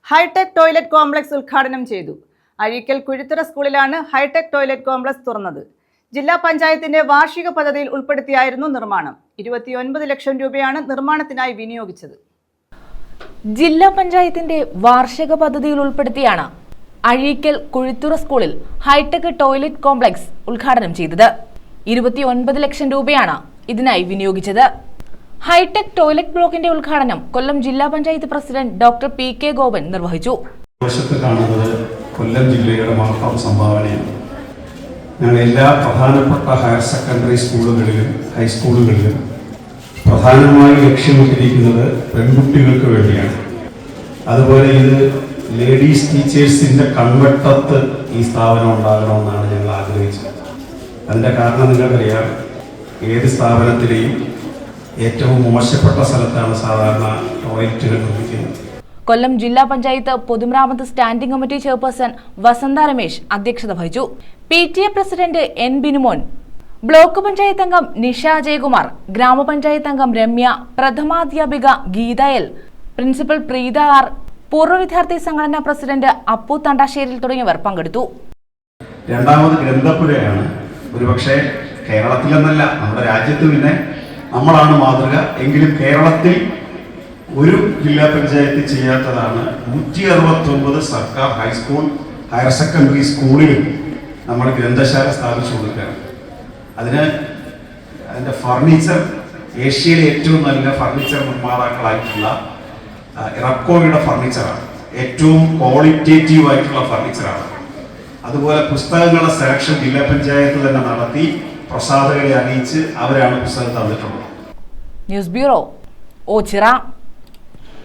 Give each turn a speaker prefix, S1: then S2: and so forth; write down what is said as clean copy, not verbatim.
S1: Hi tech toilet complex ഉദ്ഘാടനം ചെയ്തു. അഴീക്കൽ കുഴിത്തുറ സ്കൂളിലാണ് ഹൈടെക് ടോയ്ലറ്റ് കോംപ്ലക്സ് തുറന്നത്. ജില്ലാ പഞ്ചായത്തിന്റെ വാർഷിക പദ്ധതിയിൽ ഉൾപ്പെടുത്തിയായിരുന്നു നിർമ്മാണം. 29 ലക്ഷം രൂപയാണ് നിർമ്മാണത്തിനായി വിനിയോഗിച്ചത്.
S2: ജില്ലാ പഞ്ചായത്തിന്റെ വാർഷിക പദ്ധതിയിൽ ഉൾപ്പെടുത്തിയാണ് അഴീക്കൽ കുഴിത്തുറ സ്കൂളിൽ ഹൈടെക് ടോയ്ലറ്റ് കോംപ്ലക്സ് ഉദ്ഘാടനം ചെയ്തത്. 29 ലക്ഷം രൂപയാണ് ഇതിനായി വിനിയോഗിച്ചത്. ഹൈടെക് ടോയ്ലറ്റ് ബ്ലോക്കിന്റെ ഉദ്ഘാടനം കൊല്ലം ജില്ലാ panchayat president doctor PK Gopan നിർവഹിച്ചു.
S3: കൊല്ലം ജില്ലയുടെ മാത്രം സംഭാവനയാണ്. ഞങ്ങൾ എല്ലാ പ്രധാനപ്പെട്ട ഹയർ സെക്കൻഡറി സ്കൂളുകളിലും ഹൈസ്കൂളുകളിലും പ്രധാനമായി ലക്ഷ്യമിട്ടിരിക്കുന്നത് പെൺകുട്ടികൾക്ക് വേണ്ടിയാണ്. അതുപോലെ ഇത് ലേഡീസ് ടീച്ചേഴ്സിന്റെ കൺവെട്ടത്ത് ഈ സ്ഥാപനം ഉണ്ടാകണമെന്നാണ് ഞങ്ങൾ ആഗ്രഹിച്ചത്. അതിൻ്റെ കാരണം നിങ്ങൾക്കറിയാം, ഏത് സ്ഥാപനത്തിലെയും ഏറ്റവും മോശപ്പെട്ട സ്ഥലത്താണ് സാധാരണ ടോയ്ലറ്റുകൾ നിർമ്മിക്കുന്നത്.
S2: കൊല്ലം ജില്ലാ പഞ്ചായത്ത് പൊതുമരാമത്ത് standing committee chairperson Vasantha Ramesh അധ്യക്ഷത വഹിച്ചു. PTA president N Binumon, block panchayat അംഗം നിഷ ജയകുമാർ, ഗ്രാമപഞ്ചായത്ത് അംഗം രമ്യ, പ്രഥമാധ്യാപിക Geetha L, principal Preetha R, പൂർവ്വ വിദ്യാർത്ഥി സംഘടനാ പ്രസിഡന്റ് അപ്പു തണ്ടാശ്ശേരിൽ തുടങ്ങിയവർ പങ്കെടുത്തു.
S3: രണ്ടാമത് ഗ്രന്ഥപുരയാണ്. ഒരുപക്ഷെ കേരളത്തിലെന്നല്ല, നമ്മുടെ രാജ്യത്ത് പിന്നെ നമ്മളാണ് മാതൃക. എങ്കിലും കേരളത്തിൽ ഒരു ജില്ലാ പഞ്ചായത്ത് ചെയ്യാത്തതാണ് 169 സർക്കാർ ഹൈസ്കൂൾ ഹയർ സെക്കൻഡറി സ്കൂളിലും നമ്മൾ ഗ്രന്ഥശാല സ്ഥാപിച്ചു കൊടുക്കുകയാണ്. അതിൻ്റെ ഫർണിച്ചർ ഏഷ്യയിലെ ഏറ്റവും നല്ല ഫർണിച്ചർ നിർമ്മാതാക്കളായിട്ടുള്ള ഇറക്കോയുടെ ഫർണിച്ചറാണ്. ഏറ്റവും ക്വാളിറ്റേറ്റീവ് ആയിട്ടുള്ള ഫർണിച്ചറാണ്. അതുപോലെ പുസ്തകങ്ങളുടെ സെലക്ഷൻ ജില്ലാ പഞ്ചായത്ത് തന്നെ നടത്തി പ്രസാധകരെ അറിയിച്ച് അവരാണ് പുസ്തകം തന്നിട്ടുള്ളത്.
S2: News bureau, Ochira.